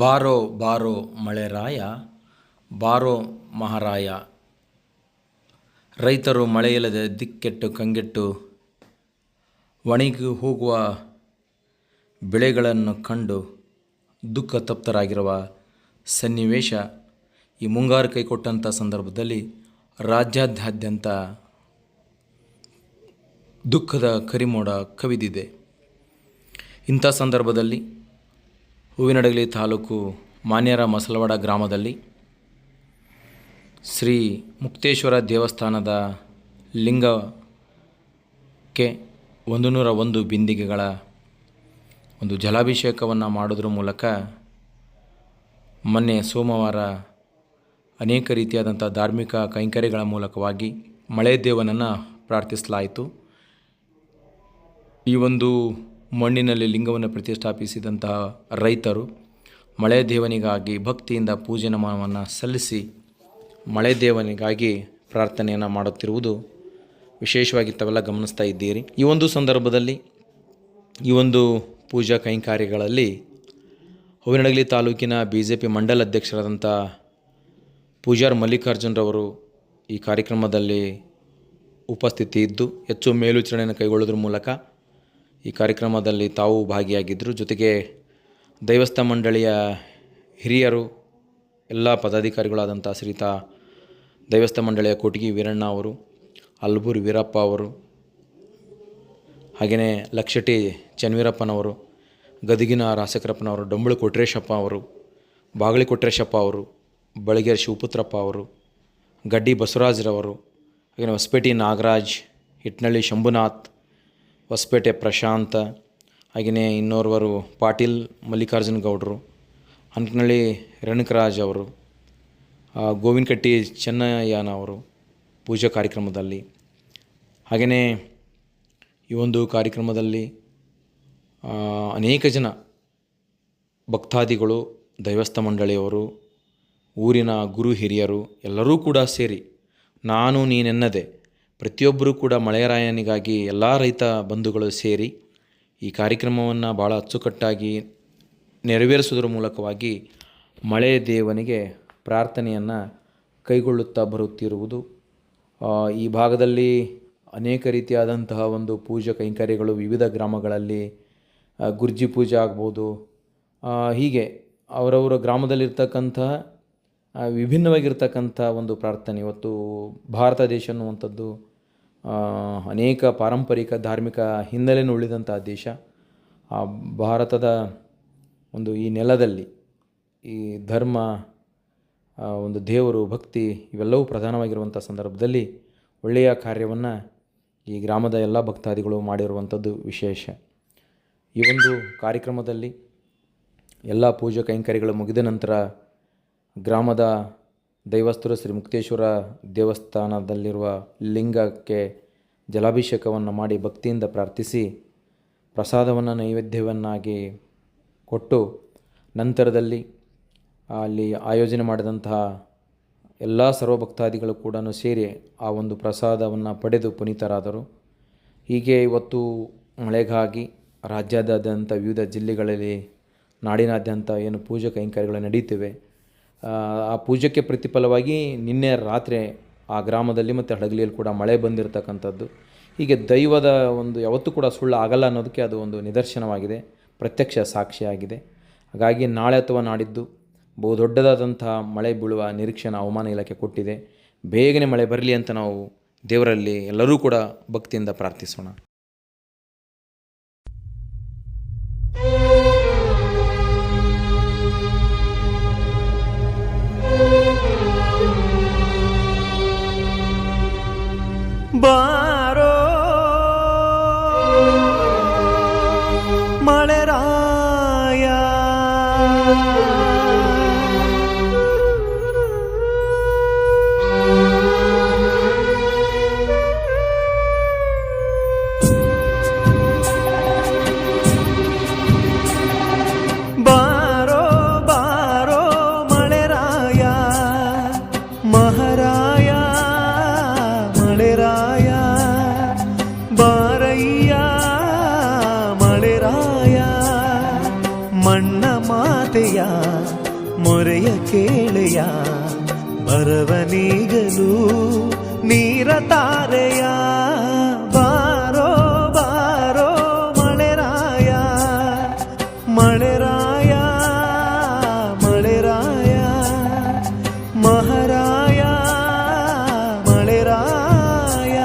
ಬಾರೋ ಬಾರೋ ಮಳೆರಾಯ, ಬಾರೋ ಮಹಾರಾಯ. ರೈತರು ಮಳೆಯಿಲ್ಲದೆ ದಿಕ್ಕೆಟ್ಟು ಕಂಗೆಟ್ಟು ಒಣಗಿ ಹೋಗುವ ಬೆಳೆಗಳನ್ನು ಕಂಡು ದುಃಖ ತಪ್ತರಾಗಿರುವ ಸನ್ನಿವೇಶ ಈ ಮುಂಗಾರು ಕೈಕೊಟ್ಟಂಥ ಸಂದರ್ಭದಲ್ಲಿ ರಾಜ್ಯಾದ್ಯಂತ ದುಃಖದ ಕರಿಮೋಡ ಕವಿದಿದೆ. ಇಂಥ ಸಂದರ್ಭದಲ್ಲಿ ಹೂವಿನಡಗಲಿ ತಾಲೂಕು ಮಾನ್ಯರ ಮಸಲವಾಡ ಗ್ರಾಮದಲ್ಲಿ ಶ್ರೀ ಮುಕ್ತೇಶ್ವರ ದೇವಸ್ಥಾನದ ಲಿಂಗಕ್ಕೆ 101 ಬಿಂದಿಗೆಗಳ ಒಂದು ಜಲಾಭಿಷೇಕವನ್ನು ಮಾಡೋದ್ರ ಮೂಲಕ ಮೊನ್ನೆ ಸೋಮವಾರ ಅನೇಕ ರೀತಿಯಾದಂಥ ಧಾರ್ಮಿಕ ಕೈಂಕರ್ಯಗಳ ಮೂಲಕವಾಗಿ ಮಳೆ ದೇವನನ್ನು ಪ್ರಾರ್ಥಿಸಲಾಯಿತು. ಈ ಒಂದು ಮಣ್ಣಿನಲ್ಲಿ ಲಿಂಗವನ್ನು ಪ್ರತಿಷ್ಠಾಪಿಸಿದಂತಹ ರೈತರು ಮಳೆ ದೇವನಿಗಾಗಿ ಭಕ್ತಿಯಿಂದ ಪೂಜೆ ನಮನವನ್ನು ಸಲ್ಲಿಸಿ ಮಳೆ ದೇವನಿಗಾಗಿ ಪ್ರಾರ್ಥನೆಯನ್ನು ಮಾಡುತ್ತಿರುವುದು ವಿಶೇಷವಾಗಿ ತಾವೆಲ್ಲ ಗಮನಿಸ್ತಾ ಇದ್ದೀರಿ. ಈ ಒಂದು ಸಂದರ್ಭದಲ್ಲಿ ಈ ಒಂದು ಪೂಜಾ ಕೈಂಕರ್ಯಗಳಲ್ಲಿ ಹೂವಿನಡಗಲಿ ತಾಲೂಕಿನ BJP ಮಂಡಲ ಅಧ್ಯಕ್ಷರಾದಂಥ ಪೂಜಾರ್ ಮಲ್ಲಿಕಾರ್ಜುನರವರು ಈ ಕಾರ್ಯಕ್ರಮದಲ್ಲಿ ಉಪಸ್ಥಿತಿ ಇದ್ದು ಹೆಚ್ಚು ಮೇಲ್ವಿಚಾರಣೆಯನ್ನು ಕೈಗೊಳ್ಳೋದ್ರ ಮೂಲಕ ಈ ಕಾರ್ಯಕ್ರಮದಲ್ಲಿ ತಾವು ಭಾಗಿಯಾಗಿದ್ದರು. ಜೊತೆಗೆ ದೇವಸ್ಥಾನ ಮಂಡಳಿಯ ಹಿರಿಯರು, ಎಲ್ಲ ಪದಾಧಿಕಾರಿಗಳಾದಂಥ ಶ್ರೀತಾ ದೇವಸ್ಥಾನ ಮಂಡಳಿಯ ಕೊಟಗಿ ವೀರಣ್ಣ ಅವರು, ಅಲ್ಬೂರು ವೀರಪ್ಪ ಅವರು, ಹಾಗೆಯೇ ಲಕ್ಷಟಿ ಚನ್ನವೀರಪ್ಪನವರು, ಗದಗಿನ ರಾಸಕರಪ್ಪನವರು, ಡೊಂಬಳು ಕೊಟ್ರೇಶಪ್ಪ ಅವರು, ಬಾಗಳಿ ಕೊಟ್ರೇಶಪ್ಪ ಅವರು, ಬಳಗೇರಿ ಶಿವಪುತ್ರಪ್ಪ ಅವರು, ಗಡ್ಡಿ ಬಸವರಾಜ್ರವರು, ಹಾಗೆಯೇ ಹೊಸಪೇಟೆ ನಾಗರಾಜ್, ಹಿಟ್ನಳ್ಳಿ ಶಂಭುನಾಥ್, ಹೊಸಪೇಟೆ ಪ್ರಶಾಂತ, ಹಾಗೆಯೇ ಇನ್ನೋರ್ವರು ಪಾಟೀಲ್ ಮಲ್ಲಿಕಾರ್ಜುನ ಗೌಡರು, ಹಂಕನಳ್ಳಿ ರೇಣುಕರಾಜ್ ಅವರು, ಗೋವಿನಕಟ್ಟಿ ಚೆನ್ನಯ್ಯನ ಅವರು ಪೂಜಾ ಕಾರ್ಯಕ್ರಮದಲ್ಲಿ, ಹಾಗೆಯೇ ಈ ಒಂದು ಕಾರ್ಯಕ್ರಮದಲ್ಲಿ ಅನೇಕ ಜನ ಭಕ್ತಾದಿಗಳು, ದೇವಸ್ಥಾನ ಮಂಡಳಿಯವರು, ಊರಿನ ಗುರು ಹಿರಿಯರು ಎಲ್ಲರೂ ಕೂಡ ಸೇರಿ ನಾನು ನೀನೆನ್ನದೆ ಪ್ರತಿಯೊಬ್ಬರೂ ಕೂಡ ಮಳೆರಾಯನಿಗಾಗಿ ಎಲ್ಲ ರೈತ ಬಂಧುಗಳು ಸೇರಿ ಈ ಕಾರ್ಯಕ್ರಮವನ್ನು ಭಾಳ ಅಚ್ಚುಕಟ್ಟಾಗಿ ನೆರವೇರಿಸುವುದರ ಮೂಲಕವಾಗಿ ಮಳೆ ದೇವನಿಗೆ ಪ್ರಾರ್ಥನೆಯನ್ನು ಕೈಗೊಳ್ಳುತ್ತಾ ಬರುತ್ತಿರುವುದು. ಈ ಭಾಗದಲ್ಲಿ ಅನೇಕ ರೀತಿಯಾದಂತಹ ಒಂದು ಪೂಜಾ ಕೈಂಕರ್ಯಗಳು ವಿವಿಧ ಗ್ರಾಮಗಳಲ್ಲಿ ಗುರ್ಜಿ ಪೂಜೆ ಆಗ್ಬೋದು, ಹೀಗೆ ಅವರವರ ಗ್ರಾಮದಲ್ಲಿರ್ತಕ್ಕಂತಹ ವಿಭಿನ್ನವಾಗಿರ್ತಕ್ಕಂಥ ಒಂದು ಪ್ರಾರ್ಥನೆ. ಇವತ್ತು ಭಾರತ ದೇಶ ಅನ್ನುವಂಥದ್ದು ಅನೇಕ ಪಾರಂಪರಿಕ ಧಾರ್ಮಿಕ ಹಿನ್ನೆಲೆಯನ್ನು ಉಳಿದಂಥ ದೇಶ. ಆ ಭಾರತದ ಒಂದು ಈ ನೆಲದಲ್ಲಿ ಈ ಧರ್ಮ, ಒಂದು ದೇವರು, ಭಕ್ತಿ ಇವೆಲ್ಲವೂ ಪ್ರಧಾನವಾಗಿರುವಂಥ ಸಂದರ್ಭದಲ್ಲಿ ಒಳ್ಳೆಯ ಕಾರ್ಯವನ್ನು ಈ ಗ್ರಾಮದ ಎಲ್ಲ ಭಕ್ತಾದಿಗಳು ಮಾಡಿರುವಂಥದ್ದು ವಿಶೇಷ. ಈ ಒಂದು ಕಾರ್ಯಕ್ರಮದಲ್ಲಿ ಎಲ್ಲ ಪೂಜಾ ಕೈಂಕರ್ಯಗಳು ಮುಗಿದ ನಂತರ ಗ್ರಾಮದ ದೈವಸ್ಥರು ಶ್ರೀ ಮುಕ್ತೇಶ್ವರ ದೇವಸ್ಥಾನದಲ್ಲಿರುವ ಲಿಂಗಕ್ಕೆ ಜಲಾಭಿಷೇಕವನ್ನು ಮಾಡಿ ಭಕ್ತಿಯಿಂದ ಪ್ರಾರ್ಥಿಸಿ ಪ್ರಸಾದವನ್ನು ನೈವೇದ್ಯವನ್ನಾಗಿ ಕೊಟ್ಟು ನಂತರದಲ್ಲಿ ಅಲ್ಲಿ ಆಯೋಜನೆ ಮಾಡಿದಂತಹ ಎಲ್ಲ ಸರ್ವಭಕ್ತಾದಿಗಳು ಕೂಡ ಸೇರಿ ಆ ಒಂದು ಪ್ರಸಾದವನ್ನು ಪಡೆದು ಪುನೀತರಾದರು. ಹೀಗೆ ಇವತ್ತು ಮಳೆಗಾಗಿ ರಾಜ್ಯಾದ್ಯಂತ ವಿವಿಧ ಜಿಲ್ಲೆಗಳಲ್ಲಿ ನಾಡಿನಾದ್ಯಂತ ಏನು ಪೂಜಾ ಕೈಂಕರ್ಯಗಳು ನಡೀತಿವೆ, ಆ ಪೂಜೆಗೆ ಪ್ರತಿಫಲವಾಗಿ ನಿನ್ನೆ ರಾತ್ರಿ ಆ ಗ್ರಾಮದಲ್ಲಿ ಮತ್ತು ಹಡಗಲಿಯಲ್ಲಿ ಕೂಡ ಮಳೆ ಬಂದಿರತಕ್ಕಂಥದ್ದು. ಹೀಗೆ ದೈವದ ಒಂದು ಯಾವತ್ತೂ ಕೂಡ ಸುಳ್ಳು ಆಗಲ್ಲ ಅನ್ನೋದಕ್ಕೆ ಅದು ಒಂದು ನಿದರ್ಶನವಾಗಿದೆ, ಪ್ರತ್ಯಕ್ಷ ಸಾಕ್ಷಿಯಾಗಿದೆ. ಹಾಗಾಗಿ ನಾಳೆ ಅಥವಾ ನಾಡಿದ್ದು ಬಹುದೊಡ್ಡದಾದಂಥ ಮಳೆ ಬೀಳುವ ನಿರೀಕ್ಷೆನ ಹವಾಮಾನ ಇಲಾಖೆ ಕೊಟ್ಟಿದೆ. ಬೇಗನೆ ಮಳೆ ಬರಲಿ ಅಂತ ನಾವು ದೇವರಲ್ಲಿ ಎಲ್ಲರೂ ಕೂಡ ಭಕ್ತಿಯಿಂದ ಪ್ರಾರ್ಥಿಸೋಣ. ಬಾರೋ ಮಳೆರಾಯ, ಬಾರೋ ಬಾರೋ ಮಳೆರಾಯ, ಮಹಾರಾಯ ಮಳೆರಾಯ, ಬಾರಯ್ಯ ಮಳೆರಾಯ, ಮಣ್ಣ ನನ್ನ ಮಾತೆಯ ಮೊರೆಯ ಕೇಳೆಯ ಬರವನೀಗಲು ನೀರ ತಾರೆಯ ಬಾರೋ ಬಾರೋ ಮಳೆರಾಯ ಮಳೆರಾಯ ಮಳೆರಾಯ ಮಹಾರಾಯ ಮಳೆರಾಯ.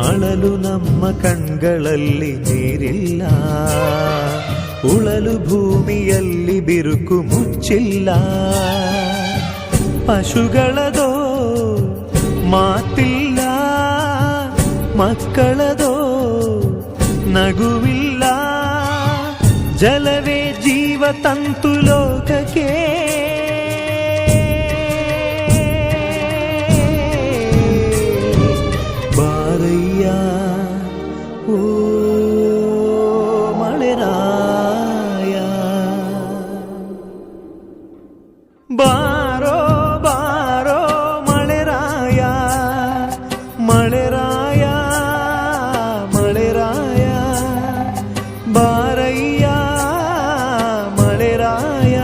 ಅಳಲು ನಮ್ಮ ಕಣ್ಗಳಲ್ಲಿ ನೀರಿಲ್ಲ, ಉಳಲು ಭೂಮಿಯಲ್ಲಿ ಬಿರುಕು ಮುಚ್ಚಿಲ್ಲ. ಪಶುಗಳದೋ ಮಾತಿಲ್ಲ, ಮಕ್ಕಳದೋ ನಗುವಿಲ್ಲ. ಜಲವೇ ಜೀವ ತಂತು ಲೋಕಕ್ಕೆ, ಬಾರಯ್ಯ ಓ ಮಳೆರಾಯ. ಬಾರೋ ಬಾರೋ ಮಳೆರಾಯ ಮಳೆರಾಯ ಮಳೆರಾಯ ಬಾರಯ್ಯ ಮಳೆರಾಯ.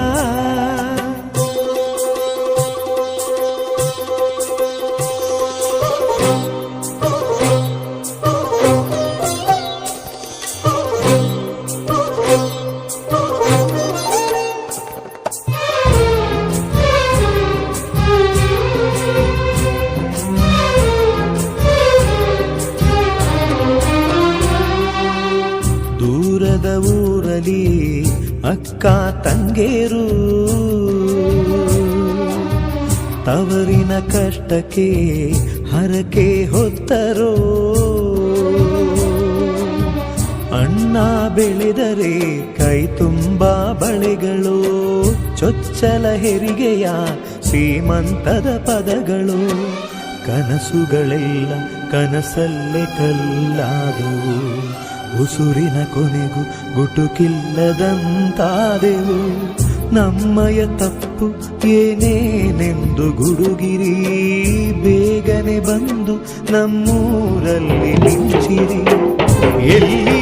ದೂರದ ಊರಲಿ ಅಕ್ಕ ತಂಗೇರು, ತವರಿನ ಕಷ್ಟಕ್ಕೆ ಹರಕೆ ಹೊತ್ತರೋ. ಅಣ್ಣ ಬೆಳೆದರೆ ಕೈ ತುಂಬ ಬಳೆಗಳು, ಚೊಚ್ಚಲ ಹೆರಿಗೆಯ ಶ್ರೀಮಂತದ ಪದಗಳು. ಕನಸುಗಳೆಲ್ಲ ಕನಸಲ್ಲೇ ಕಲ್ಲಾದವು, ಉಸುರಿನ ಕೊನೆಗೂ ಗುಟುಕಿಲ್ಲದಂತಾದೆವು. ನಮ್ಮಯ ತಪ್ಪು ಏನೇನೆಂದು ಗುಡುಗಿರಿ, ಬೇಗನೆ ಬಂದು ನಮ್ಮೂರಲ್ಲಿ ಮಿಂಚಿರಿ. ಎಲ್ಲಿ